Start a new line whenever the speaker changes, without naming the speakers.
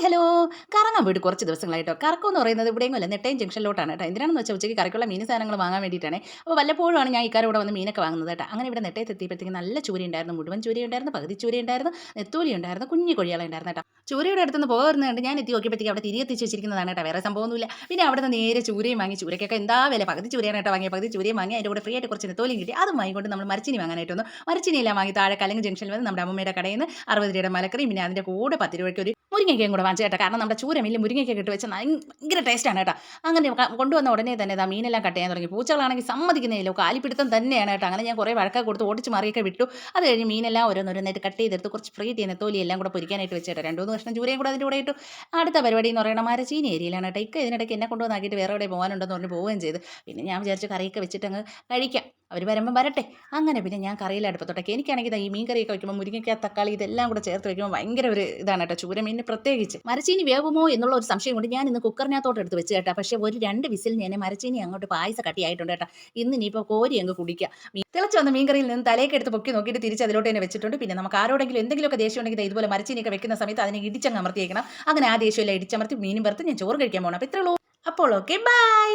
Hello. കറങ്ങാൻ പോയിട്ട് കുറച്ച് ദിവസങ്ങളായിട്ടോ. കറക്കം എന്ന് പറയുന്നത് ഇവിടെയെങ്കിലും അല്ല, നെട്ടയം ജംഗ്ഷനിലോട്ടാണ് കേട്ടോ. എന്തിനാണെന്ന് വെച്ചാൽ ഉച്ചയ്ക്ക് കറിക്കുള്ള മീൻ സാധനങ്ങൾ വാങ്ങാൻ വേണ്ടിയിട്ടാണ്. അപ്പോൾ വല്ലപ്പോഴുമാണ് ഞാൻ ഇക്കാരുടെ കൂടെ വന്ന് മീനൊക്കെ വാങ്ങുന്നത് കേട്ടോ. അങ്ങനെ ഇവിടെ നെട്ടയത്ത് എത്തിയപ്പോഴത്തേക്ക് നല്ല ചൂര ഉണ്ടായിരുന്നു, മുഴുവൻ ചൂര ഉണ്ടായിരുന്നു, പകുതി ചൂര ഉണ്ടായിരുന്നു, നെത്തോലി ഉണ്ടായിരുന്നു, കുഞ്ഞു കൊഴിയാള ഉണ്ടായിരുന്നു കേട്ടോ. ചൂരയുടെ അടുത്തുനിന്ന് പോകുന്നുണ്ട്. ഞാൻ എത്തി നോക്കിയപ്പോഴത്തേക്ക് അവിടെ തിരികെത്തിച്ച് വെച്ചിരിക്കുന്നതാണ് കേട്ടോ, വേറെ സംഭവമൊന്നുമില്ല. പിന്നെ അവിടെ നിന്ന് നേരെ ചൂരയും വാങ്ങി. ചൂരയ്ക്കൊക്കെ എന്താ വില, പകുതി ചൂരയാണ് കേട്ടോ വാങ്ങിയ, പകുതി ചൂരയും വാങ്ങി. അതിൻ്റെ കൂടെ ഫ്രീ ആയിട്ട് കുറച്ച് നെത്തോലിയും കിട്ടി. അതും വാങ്ങിക്കൊണ്ട് നമ്മൾ മരച്ചിനി വാങ്ങാനായിട്ട് വന്നു. മരച്ചിനിയെല്ലാം വാങ്ങി താഴെ കലങ്ങ് ജംഗ്ഷനിൽ വന്ന് നമ്മുടെ അമ്മയുടെ കടയിൽ നിന്ന് 60 രൂപയുടെ മലക്കറി, പിന്നെ അതിൻ്റെ കൂടെ 10 രൂപയ്ക്ക് ഒരു മുരിങ്ങയ്ക്കയും കൂടെ വാങ്ങിച്ചു കേട്ടോ. കാരണം നമ്മുടെ ചൂരമില്ല മുരിങ്ങയ്ക്കൊക്കെ ഇട്ട് വെച്ചാൽ ഭയങ്കര ടേസ്റ്റാണ് കേട്ടോ. അങ്ങനെ കൊണ്ടുവന്ന ഉടനെ തന്നെ ഇതാ മീനെല്ലാം കട്ട് ചെയ്യാൻ തുടങ്ങി. പൂച്ചകളാണെങ്കിൽ സമ്മതിക്കുന്നില്ല, കാലിപ്പിടുത്തം തന്നെയാണ് കേട്ടോ. അങ്ങനെ ഞാൻ കുറേ വഴക്കൊക്കെ കൊടുത്ത് ഓടിച്ച് മാറിയൊക്കെ വിട്ടു. അത് കഴിഞ്ഞ് മീനെല്ലാം ഓരോന്നോരോന്നായിട്ട് കട്ട് ചെയ്തെടുത്ത് കുറച്ച് ഫ്രീ ചെയ്യുന്ന തോലി എല്ലാം കൂടെ പൊരിക്കാനായിട്ട് വെച്ചിട്ട് 2-3 കഷ്ണം ചൂരയും കൂടെ അതിൻ്റെ കൂടെ ഇട്ടു. അടുത്ത പരിപാടി എന്ന് പറയുന്നത് മരച്ചീനി ഏരിയയിലാണ് കേട്ടോ. ഇതിനിടയ്ക്ക് എന്നെ കൊണ്ടുവന്നാക്കിയിട്ട് വേറെ എവിടെ പോകാനുണ്ടെന്ന് പറഞ്ഞ് പോവുകയും ചെയ്ത്. പിന്നെ ഞാൻ വിചാരിച്ചു കറിയൊക്കെ വെച്ചിട്ട് അങ്ങ് കഴിക്കാം, അവർ വരുമ്പം വരട്ടെ. അങ്ങനെ പിന്നെ ഞാൻ കറിയിൽ അടുപ്പത്തോട്ടൊക്കെ. എനിക്കാണെങ്കിൽ ഈ മീൻ കറിയൊക്കെ വയ്ക്കുമ്പോൾ മുരിങ്ങയ്ക്ക, തക്കാളി ഇതെല്ലാം കൂടെ ചേർത്ത് വയ്ക്കുമ്പോൾ ഭയങ്കര ഒരു ഇതാണ് കേട്ടോ, ചൂരമീനിന് പ്രത്യേകിച്ച്. മരച്ചീനി വേവുമോ എന്നുള്ള ഒരു സംശയം കൊണ്ട് ഞാൻ ഇന്ന് കുക്കറിനകത്തോട്ട് എടുത്ത് വെച്ച് കേട്ടോ. പക്ഷേ ഒരു 2 വിസിൽ ഞാൻ മരച്ചീനി അങ്ങോട്ട് പായസ കട്ടിയായിട്ടുണ്ട് കേട്ടോ. ഇന്ന് ഇനിയിപ്പോൾ കോരി അങ്ങ് കുടിക്കുക. തിളച്ച് വന്ന മീൻകറിയിൽ നിന്ന് തലയൊക്കെ എടുത്ത് പൊക്കി നോക്കിയിട്ട് തിരിച്ച് അതിലോട്ട് തന്നെ വെച്ചിട്ടുണ്ട്. പിന്നെ നമുക്ക് ആരോടെങ്കിലും എന്തെങ്കിലുമൊക്കെ ദേഷ്യം ഉണ്ടെങ്കിൽ ഇതുപോലെ മരച്ചീനിയൊക്കെ വെക്കുന്ന സമയത്ത് അതിനെ ഇടിച്ചങ്ങ് അമർത്തിയേക്കണം. അങ്ങനെ ആ ദേഷ്യമെല്ലാം ഇടിച്ചമർത്തി മീനും വറുത്ത് ഞാൻ ചോറ് കഴിക്കാൻ പോകണം. അപ്പോൾ ഇത്രയുള്ളൂ. അപ്പോൾ ഓക്കെ, ബൈ.